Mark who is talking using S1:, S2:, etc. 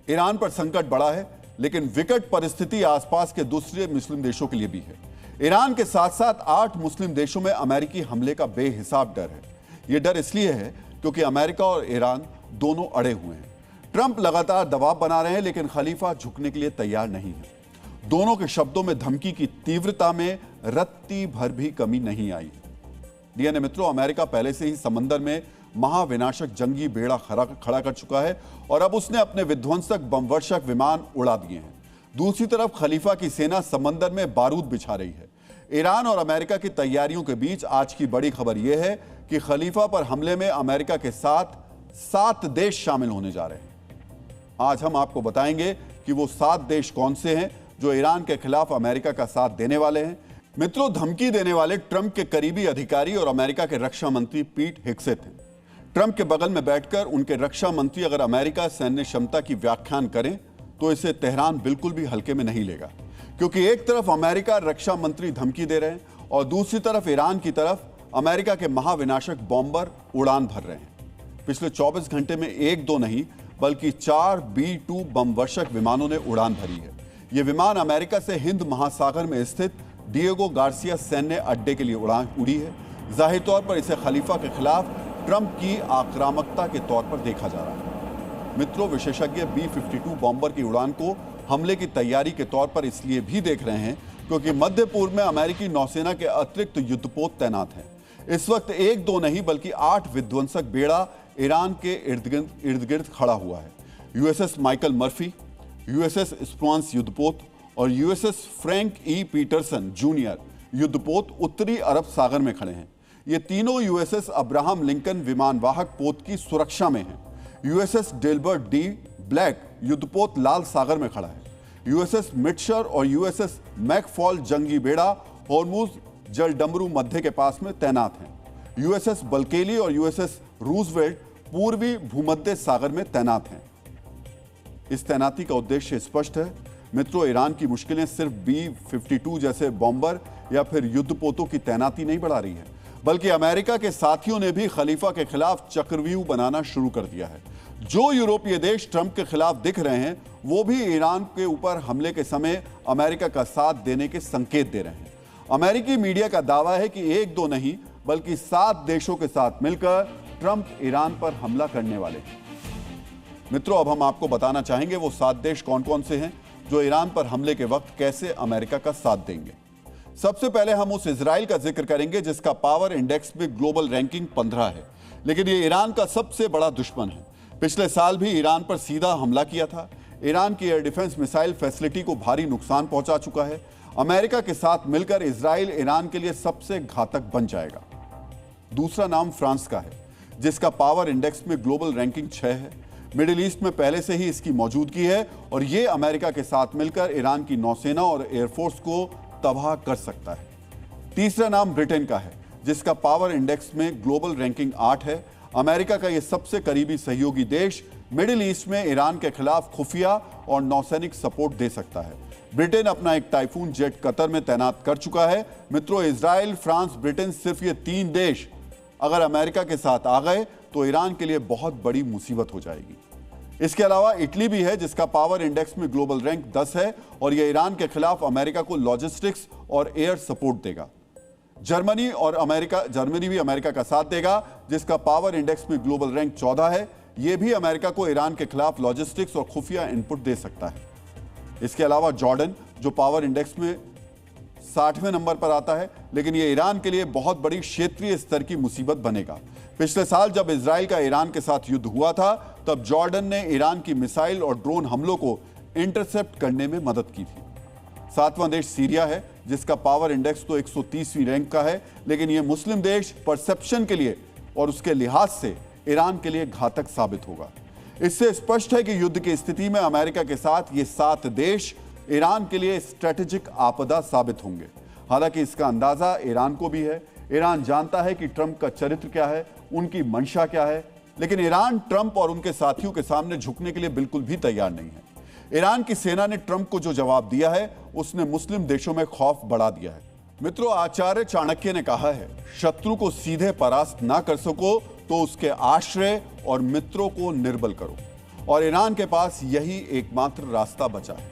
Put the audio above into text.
S1: Iran पर संकट बढ़ा है, लेकिन विकट परिस्थिति आसपास के दूसरे मुस्लिम देशों के लिए भी है। ईरान के साथ साथ 8 मुस्लिम देशों में अमेरिकी हमले का बेहिसाब डर है। यह डर इसलिए है क्योंकि अमेरिका और ईरान दोनों अड़े हुए हैं। ट्रंप लगातार दबाव बना रहे हैं, लेकिन खलीफा झुकने के लिए तैयार नहीं है। दोनों के शब्दों में धमकी की तीव्रता में रत्ती भर भी कमी नहीं आई है। डीएनए मित्रों, अमेरिका पहले से ही समंदर में महाविनाशक जंगी बेड़ा खड़ा कर चुका है और अब उसने अपने विध्वंसक बमवर्षक विमान उड़ा दिए हैं। दूसरी तरफ खलीफा की सेना समंदर में बारूद बिछा रही है। ईरान और अमेरिका की तैयारियों के बीच आज की बड़ी खबर यह है कि खलीफा पर हमले में अमेरिका के साथ 7 देश शामिल होने जा रहे हैं। आज हम आपको बताएंगे कि वो 7 देश कौन से हैं जो ईरान के खिलाफ अमेरिका का साथ देने वाले हैं। मित्रों, धमकी देने वाले ट्रंप के करीबी अधिकारी और अमेरिका के रक्षा मंत्री पीट हेग्सेथ हैं। ट्रंप के बगल में बैठकर उनके रक्षा मंत्री अगर अमेरिका सैन्य क्षमता की व्याख्यान करें तो इसे तेहरान बिल्कुल भी हल्के में नहीं लेगा, क्योंकि एक तरफ अमेरिका रक्षा मंत्री धमकी दे रहे हैं और दूसरी तरफ ईरान की तरफ अमेरिका के महाविनाशक बॉम्बर उड़ान भर रहे हैं। पिछले 24 घंटे में 1-2 नहीं बल्कि 4 B-2 बमवर्षक विमानों ने उड़ान भरी है। ये विमान अमेरिका से हिंद महासागर में स्थित डिएगो गार्सिया सैन्य अड्डे के लिए उड़ान उड़ी है। जाहिर तौर पर इसे खलीफा के खिलाफ ट्रंप की आक्रामकता के तौर पर देखा जा रहा है। मित्रों, विशेषज्ञ B-52 बॉम्बर की उड़ान को हमले की तैयारी के तौर पर इसलिए भी देख रहे हैं क्योंकि मध्य पूर्व में अमेरिकी नौसेना के अतिरिक्त युद्धपोत तैनात हैं। इस वक्त 1-2 नहीं बल्कि 8 विध्वंसक बेड़ा ईरान के इर्द गिर्द खड़ा हुआ है। USS Michael Murphy, USS Spruance युद्धपोत और USS Frank E. Peterson junior युद्धपोत उत्तरी अरब सागर में खड़े हैं। ये तीनों USS अब्राहम लिंकन विमानवाहक पोत की सुरक्षा में हैं। USS Delbert D. ब्लैक युद्धपोत लाल सागर में खड़ा है। USS मिटशर और USS मैकफॉल जंगी बेड़ा हॉर्मुज जलडमरू मध्य के पास में तैनात हैं। USS बल्केली और USS रूजवेल्ट पूर्वी भूमध्य सागर में तैनात हैं। इस तैनाती का उद्देश्य स्पष्ट है। मित्रों, ईरान की मुश्किलें सिर्फ B-52 जैसे बॉम्बर या फिर युद्धपोतों की तैनाती नहीं बढ़ा रही है, बल्कि अमेरिका के साथियों ने भी खलीफा के खिलाफ चक्रव्यूह बनाना शुरू कर दिया है। जो यूरोपीय देश ट्रंप के खिलाफ दिख रहे हैं वो भी ईरान के ऊपर हमले के समय अमेरिका का साथ देने के संकेत दे रहे हैं। अमेरिकी मीडिया का दावा है कि 1-2 नहीं बल्कि 7 देशों के साथ मिलकर ट्रंप ईरान पर हमला करने वाले हैं। मित्रों, अब हम आपको बताना चाहेंगे वो 7 देश कौन कौन से हैं जो ईरान पर हमले के वक्त कैसे अमेरिका का साथ देंगे। सबसे पहले हम उस इजराइल का जिक्र करेंगे जिसका पावर इंडेक्स में ग्लोबल रैंकिंग 15 है, लेकिन ये ईरान का सबसे बड़ा दुश्मन है। पिछले साल भी ईरान पर सीधा हमला किया था। ईरान की एयर डिफेंस मिसाइल फैसिलिटी को भारी नुकसान पहुंचा चुका है। अमेरिका के साथ मिलकर इजराइल ईरान के लिए सबसे घातक बन जाएगा। दूसरा नाम फ्रांस का है, जिसका पावर इंडेक्स में ग्लोबल रैंकिंग 6 है। मिडिल ईस्ट में पहले से ही इसकी मौजूदगी है और ये अमेरिका के साथ मिलकर ईरान की नौसेना और एयरफोर्स को तबाह कर सकता है। तीसरा नाम ब्रिटेन का है, जिसका पावर इंडेक्स में ग्लोबल रैंकिंग 8 है। अमेरिका का यह सबसे करीबी सहयोगी देश मिडिल ईस्ट में ईरान के खिलाफ खुफिया और नौसैनिक सपोर्ट दे सकता है। ब्रिटेन अपना एक टाइफून जेट कतर में तैनात कर चुका है। मित्रों, इजराइल, फ्रांस, ब्रिटेन, सिर्फ ये 3 देश अगर अमेरिका के साथ आ गए तो ईरान के लिए बहुत बड़ी मुसीबत हो जाएगी। इसके अलावा इटली भी है, जिसका पावर इंडेक्स में ग्लोबल रैंक 10 है और यह ईरान के खिलाफ अमेरिका को लॉजिस्टिक्स और एयर सपोर्ट देगा। जर्मनी भी अमेरिका का साथ देगा, जिसका पावर इंडेक्स में ग्लोबल रैंक 14 है। यह भी अमेरिका को ईरान के खिलाफ लॉजिस्टिक्स और खुफिया इनपुट दे सकता है। इसके अलावा जॉर्डन, जो पावर इंडेक्स में 60वें नंबर पर आता है, लेकिन यह ईरान के लिए बहुत बड़ी क्षेत्रीय स्तर की मुसीबत बनेगा। पिछले साल जब इजराइल का ईरान के साथ युद्ध हुआ था, तब जॉर्डन ने ईरान की मिसाइल और ड्रोन हमलों को इंटरसेप्ट करने में मदद की थी। 7वां देश सीरिया है, जिसका पावर इंडेक्स तो 130वीं रैंक का है, लेकिन यह मुस्लिम देश परसेप्शन के लिए और उसके लिहाज से ईरान के लिए घातक साबित होगा। इससे स्पष्ट है कि युद्ध की स्थिति में अमेरिका के साथ ये 7 देश ईरान के लिए स्ट्रेटेजिक आपदा साबित होंगे। हालांकि इसका अंदाजा ईरान को भी है। ईरान जानता है कि ट्रंप का चरित्र क्या है, उनकी मंशा क्या है, लेकिन ईरान ट्रंप और उनके साथियों के सामने झुकने के लिए बिल्कुल भी तैयार नहीं है। ईरान की सेना ने ट्रंप को जो जवाब दिया है, उसने मुस्लिम देशों में खौफ बढ़ा दिया है। मित्रों, आचार्य चाणक्य ने कहा है, शत्रु को सीधे परास्त ना कर सको तो उसके आश्रय और मित्रों को निर्बल करो। और ईरान के पास यही एकमात्र रास्ता बचा है।